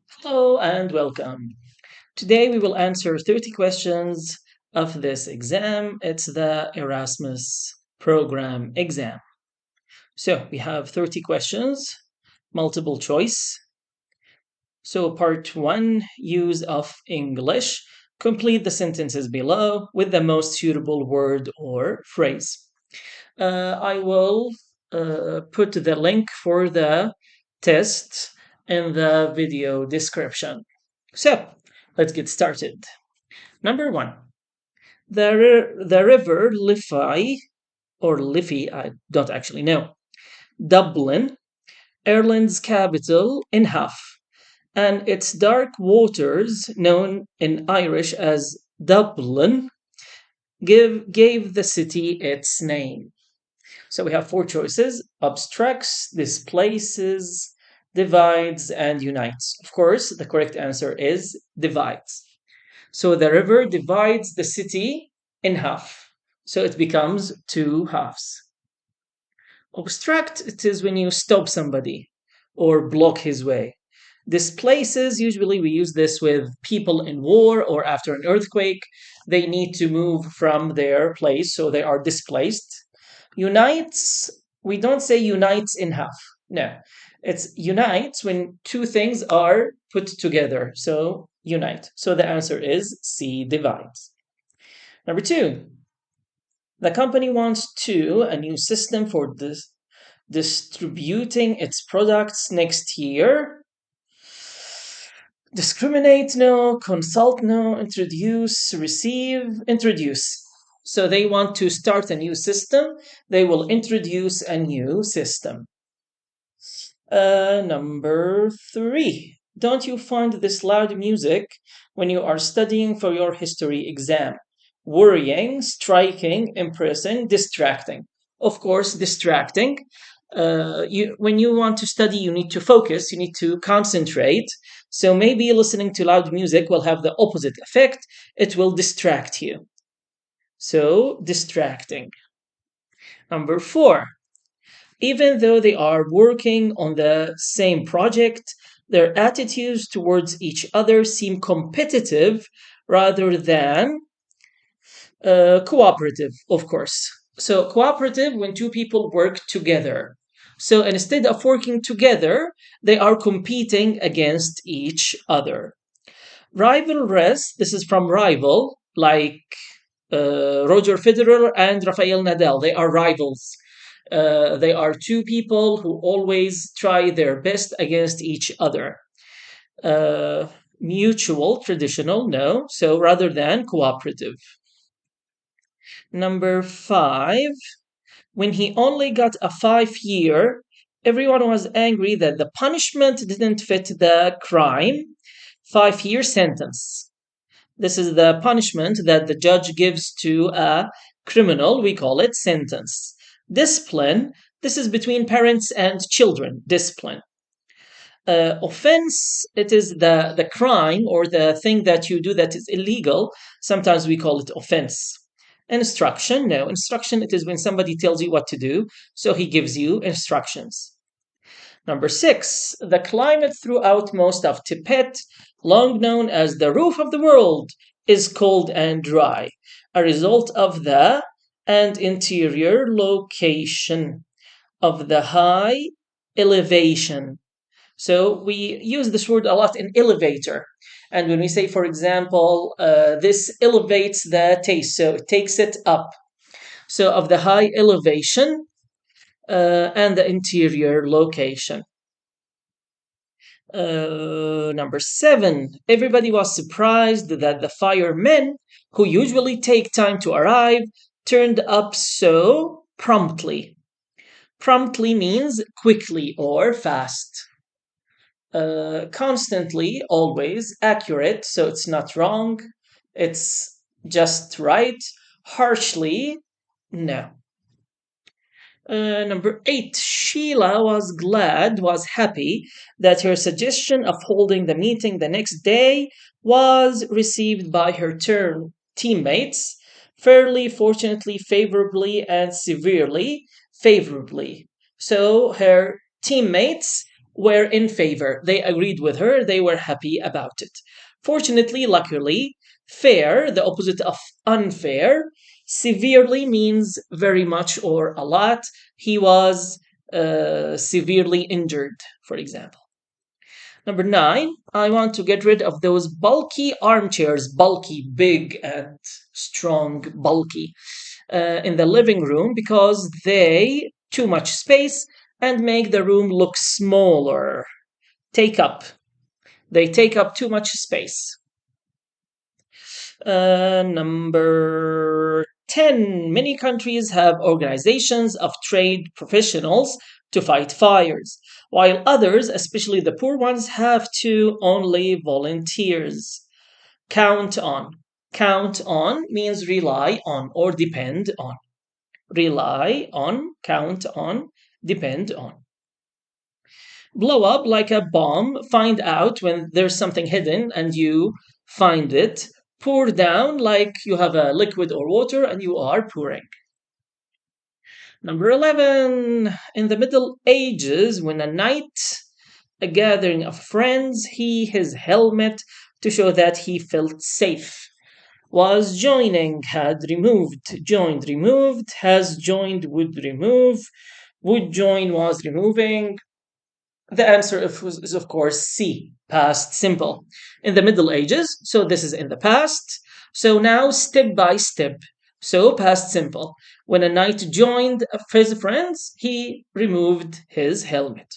Hello and welcome. Today we will answer 30 questions of this exam. It's the Erasmus program exam. So we have 30 questions, multiple choice. So part 1, use of English. Complete the sentences below with the most suitable word or phrase. I will put the link for the test in the video description. So, let's get started. Number 1. The river Liffey, or Liffey, I don't actually know, Dublin, Ireland's capital, in half, and its dark waters, known in Irish as Dublin, gave the city its name. So we have four choices: obstructs, displaces, divides, and unites. Of course, the correct answer is divides. So the river divides the city in half. So it becomes two halves. Obstruct, it is when you stop somebody or block his way. Displaces, usually we use this with people in war or after an earthquake. They need to move from their place, so they are displaced. Unites, we don't say unites in half. No, it's unites when two things are put together. So unite. So the answer is C, divides. Number 2, the company wants a new system for distributing its products next year. Discriminate, no. Consult, no. Introduce, receive, introduce. So they want to start a new system. They will introduce a new system. Number 3. Don't you find this loud music when you are studying for your history exam? Worrying, striking, impressing, distracting. Of course, distracting. When you want to study, you need to focus, you need to concentrate. So maybe listening to loud music will have the opposite effect. It will distract you. So, distracting. Number 4. Even though they are working on the same project, their attitudes towards each other seem competitive rather than cooperative, of course. So, cooperative when two people work together. So, instead of working together, they are competing against each other. Rivalrous, this is from rival, like Roger Federer and Rafael Nadal. They are rivals. They are two people who always try their best against each other. Uh, Mutual, traditional, no. So rather than cooperative. Number 5, when he only got a 5-year, everyone was angry that the punishment didn't fit the crime. 5-year sentence. This is the punishment that the judge gives to a criminal. We call it sentence. Discipline, this is between parents and children. Discipline. Offense, it is the crime or the thing that you do that is illegal. Sometimes we call it offense. Instruction, no. Instruction, it is when somebody tells you what to do, so he gives you instructions. Number 6, the climate throughout most of Tibet, long known as the roof of the world, is cold and dry, a result of the and interior location of the high elevation. So we use this word a lot in elevator. And when we say, for example, this elevates the taste, so it takes it up. So of the high elevation and the interior location. Number 7, everybody was surprised that the firemen, who usually take time to arrive, turned up so promptly. Promptly means quickly or fast. Constantly, always, accurate, so it's not wrong, it's just right. Harshly, no. Number 8, Sheila was happy that her suggestion of holding the meeting the next day was received by her teammates fairly, fortunately, favorably, and severely favorably. So her teammates were in favor. They agreed with her, they were happy about it. Fortunately, luckily, fair, the opposite of unfair, severely means very much or a lot. He was severely injured, for example. Number nine, I want to get rid of those bulky armchairs, bulky, big, and strong, bulky, in the living room because they too much space and make the room look smaller. Take up. They take up too much space. Number 10. Many countries have organizations of trade professionals to fight fires, while others, especially the poor ones, have to only volunteers. Count on. Count on means rely on or depend on. Rely on, count on, depend on. Blow up like a bomb, find out when there's something hidden and you find it. Pour down like you have a liquid or water and you are pouring. Number 11. In the Middle Ages, when a knight, a gathering of friends, his helmet to show that he felt safe. Was joining, had removed, joined, removed, has joined, would remove, would join, was removing. The answer is, of course, C, past simple. In the Middle Ages, so this is in the past. So now, step by step. So, past simple. When a knight joined his friends, he removed his helmet.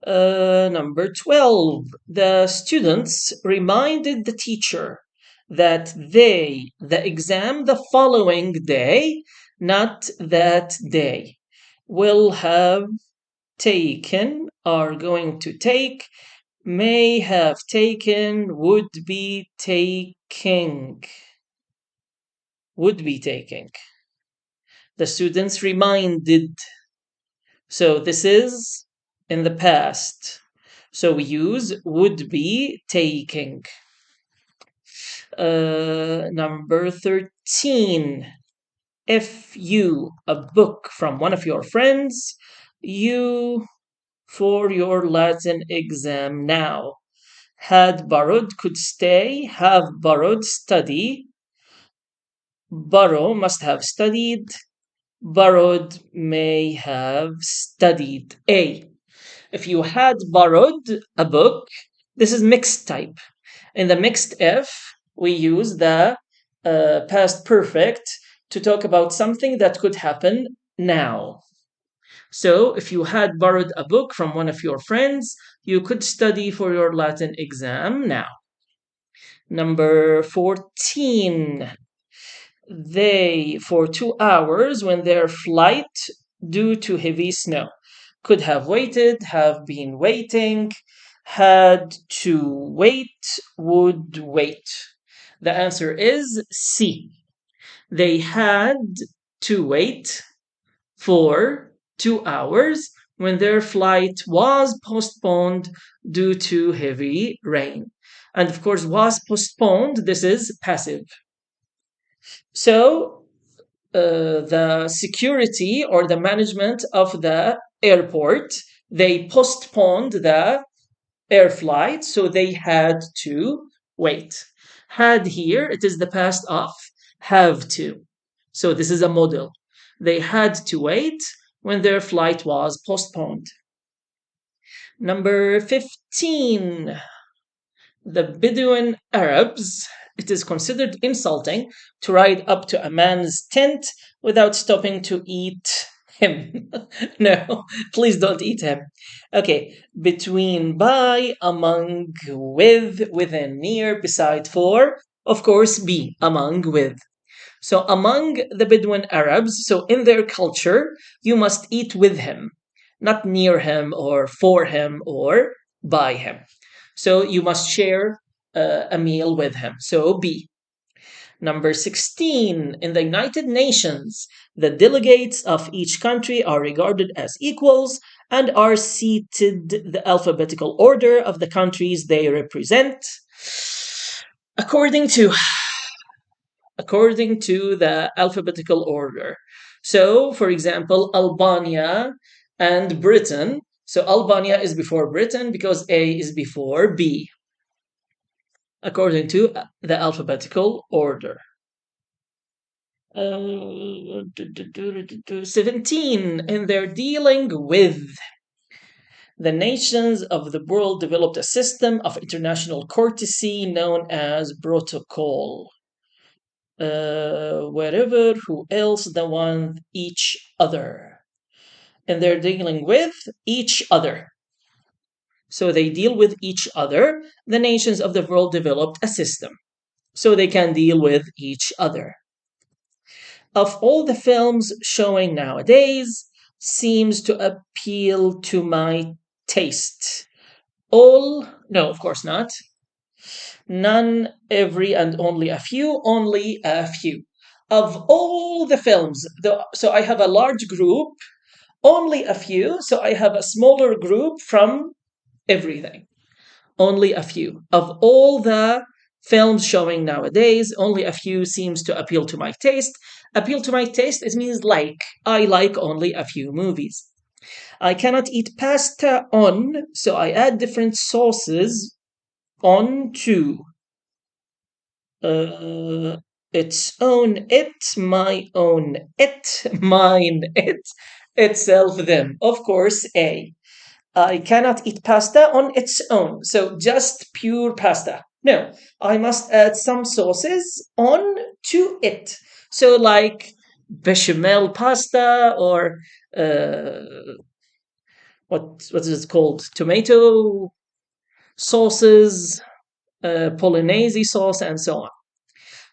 Number 12. The students reminded the teacher that the exam the following day, not that day, will have taken, are going to take, may have taken, would be taking. Would be taking. The students reminded. So this is in the past. So we use would be taking. Number 13. If you, a book from one of your friends, you for your Latin exam now. Had borrowed, could stay, have borrowed, study. Borrow must have studied. Borrowed may have studied. A. If you had borrowed a book, this is mixed type. In the mixed if, we use the past perfect to talk about something that could happen now. So, if you had borrowed a book from one of your friends, you could study for your Latin exam now. Number 14. They, for 2 hours, when their flight due to heavy snow, could have waited, have been waiting, had to wait, would wait. The answer is C. They had to wait for 2 hours when their flight was postponed due to heavy rain. And of course, was postponed, this is passive. So, the security or the management of the airport, they postponed the air flight, so they had to wait. Had here, it is the past of have to. So this is a model. They had to wait when their flight was postponed. Number 15. The Bedouin Arabs, it is considered insulting to ride up to a man's tent without stopping to eat him. No, please don't eat him. Okay, between, by, among, with, within, near, beside, for, of course, be, among, with. So among the Bedouin Arabs, so in their culture, you must eat with him, not near him or for him or by him. So you must share a meal with him. So be. Number 16. In the United Nations, the delegates of each country are regarded as equals and are seated the alphabetical order of the countries they represent according to the alphabetical order. So, for example, Albania and Britain. So Albania is before Britain because A is before B, according to the alphabetical order. 17, and they're dealing with the nations of the world developed a system of international courtesy known as protocol. Wherever, who else, the one, each other. And they're dealing with each other. So they deal with each other. The nations of the world developed a system so they can deal with each other. Of all the films showing nowadays, seems to appeal to my taste. All, no, of course not. None, every, and only a few. Of all the films, so I have a large group, only a few, so I have a smaller group from everything. Only a few. Of all the films showing nowadays, only a few seems to appeal to my taste. Appeal to my taste, it means like. I like only a few movies. I cannot eat pasta on, so I add different sauces on to. Uh, its own it, my own it, mine it, itself them. Of course, A. I cannot eat pasta on its own, so just pure pasta. No, I must add some sauces on to it. So, like bechamel pasta or uh, what is it called? Tomato sauces, Bolognese sauce, and so on.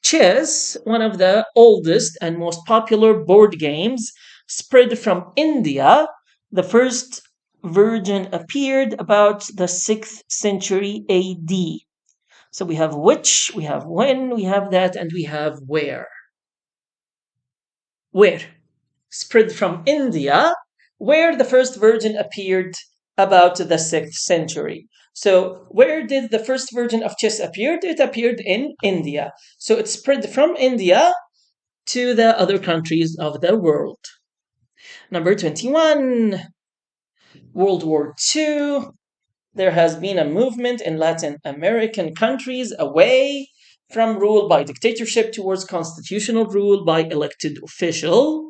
Chess, one of the oldest and most popular board games, spread from India. The first version appeared about the 6th century AD. So we have which, we have when, we have that, and we have where. Where? Spread from India, where the first version appeared about the 6th century. So, where did the first version of chess appear? It appeared in India. So, it spread from India to the other countries of the world. Number 21, World War II. There has been a movement in Latin American countries away from rule by dictatorship towards constitutional rule by elected official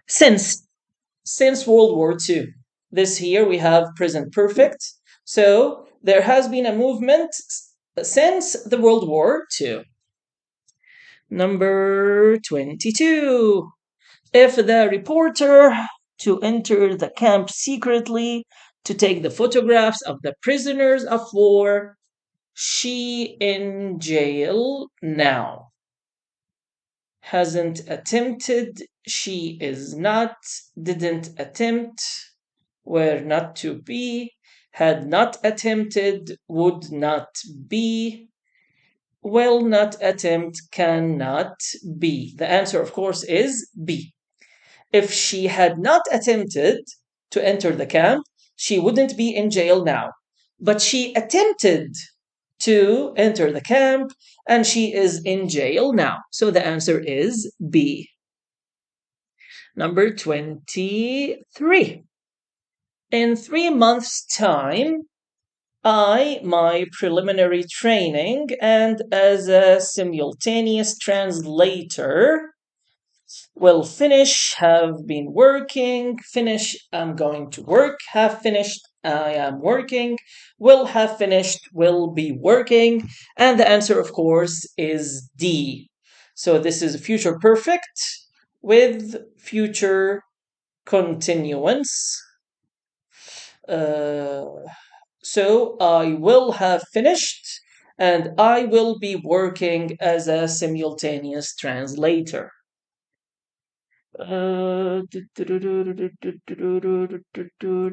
since World War II. This here we have present perfect. So there has been a movement since the World War II. Number 22. If the reporter to enter the camp secretly to take the photographs of the prisoners of war, she in jail now. Hasn't attempted, she is not, didn't attempt, were not to be, had not attempted, would not be, will not attempt, cannot be. The answer, of course, is B. If she had not attempted to enter the camp, she wouldn't be in jail now. But she attempted to enter the camp and she is in jail now. So the answer is B. Number 23. In 3 months' time, my preliminary training and as a simultaneous translator will finish, have been working, finish, I'm going to work, have finished, I am working, will have finished, will be working, and the answer, of course, is D. So this is future perfect with future continuance. So I will have finished and I will be working as a simultaneous translator.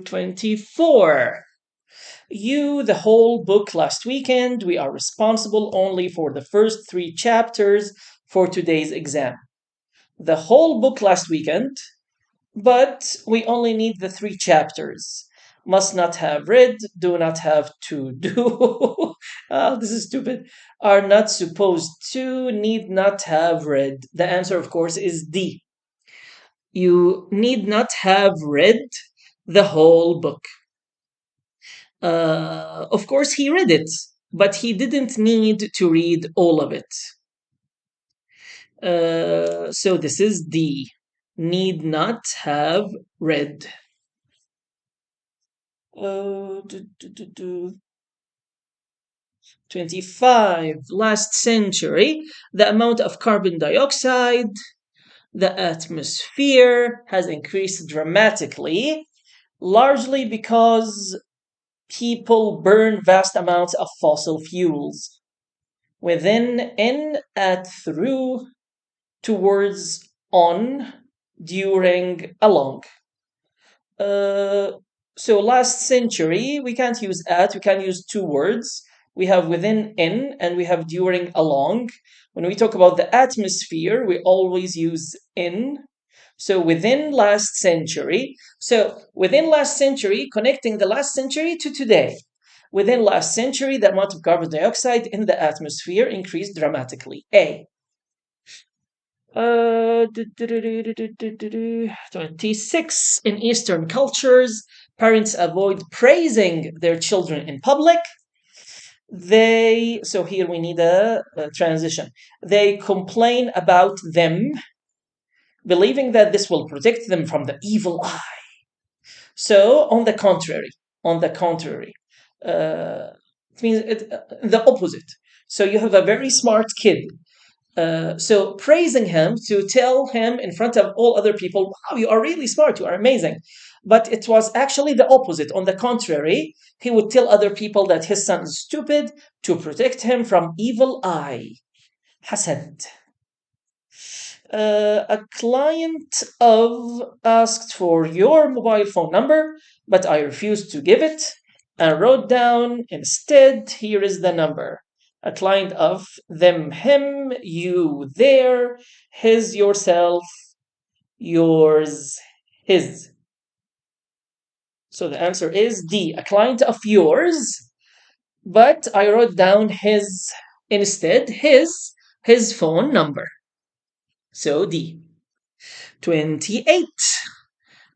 24. You, the whole book last weekend. We are responsible only for the first 3 chapters for today's exam. The whole book last weekend, but we only need the 3 chapters. Must not have read, do not have to do. This is stupid. Are not supposed to, need not have read. The answer, of course, is D. You need not have read the whole book. Of course, he read it, but he didn't need to read all of it. So this is D. Need not have read. 25. Last century, the amount of carbon dioxide, the atmosphere has increased dramatically, largely because people burn vast amounts of fossil fuels. Within, in, at, through, towards, on, during, along. Uh, so last century, we can't use at, we can use two words. We have within, in, and we have during, along. When we talk about the atmosphere, we always use in. So within last century, connecting the last century to today. Within last century, the amount of carbon dioxide in the atmosphere increased dramatically. A. 26. In Eastern cultures, parents avoid praising their children in public. So here we need a transition. They complain about them, believing that this will protect them from the evil eye. So, on the contrary, it means the opposite. So you have a very smart kid. So praising him to tell him in front of all other people, wow, you are really smart, you are amazing. But it was actually the opposite. On the contrary, he would tell other people that his son is stupid to protect him from evil eye. Hasad. A client of asked for your mobile phone number, but I refused to give it and wrote down instead, here is the number. A client of them, him, you, their, his, yourself, yours, his. So the answer is D, a client of yours, but I wrote down his instead, his phone number. So D. 28.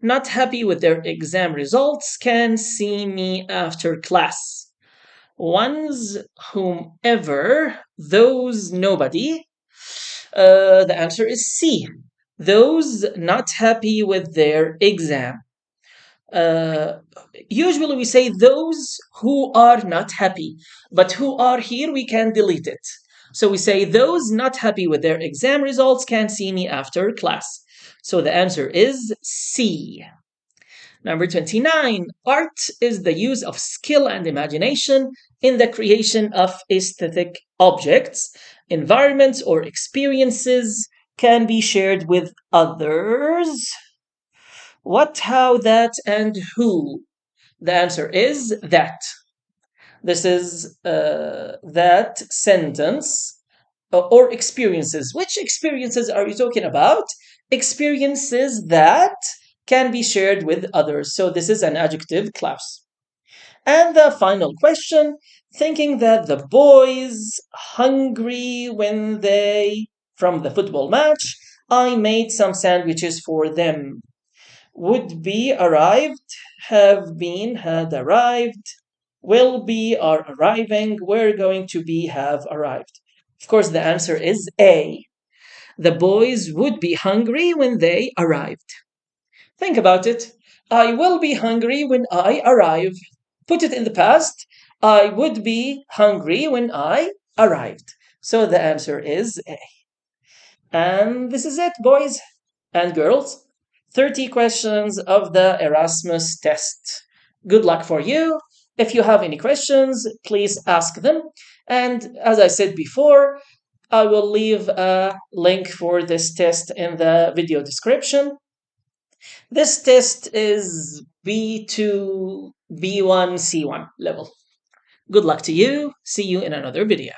Not happy with their exam results can see me after class. Ones, whomever, those, nobody. The answer is C. Those not happy with their exam. Uh, Usually we say those who are not happy, but who are here we can delete it. So we say those not happy with their exam results can see me after class. So the answer is C. Number 29, art is the use of skill and imagination in the creation of aesthetic objects. Environments or experiences can be shared with others. What, how, that, and who? The answer is that. This is that sentence or experiences. Which experiences are you talking about? Experiences that can be shared with others. So this is an adjective clause. And the final question, thinking that the boys hungry when they from the football match, I made some sandwiches for them. Would be arrived, have been, had arrived, will be, are arriving, we're going to be, have arrived. Of course, the answer is A. The boys would be hungry when they arrived. Think about it. I will be hungry when I arrive. Put it in the past. I would be hungry when I arrived. So the answer is A. And this is it, boys and girls. 30 questions of the Erasmus test. Good luck for you. If you have any questions, please ask them. And as I said before, I will leave a link for this test in the video description. This test is B2, B1, C1 level. Good luck to you. See you in another video.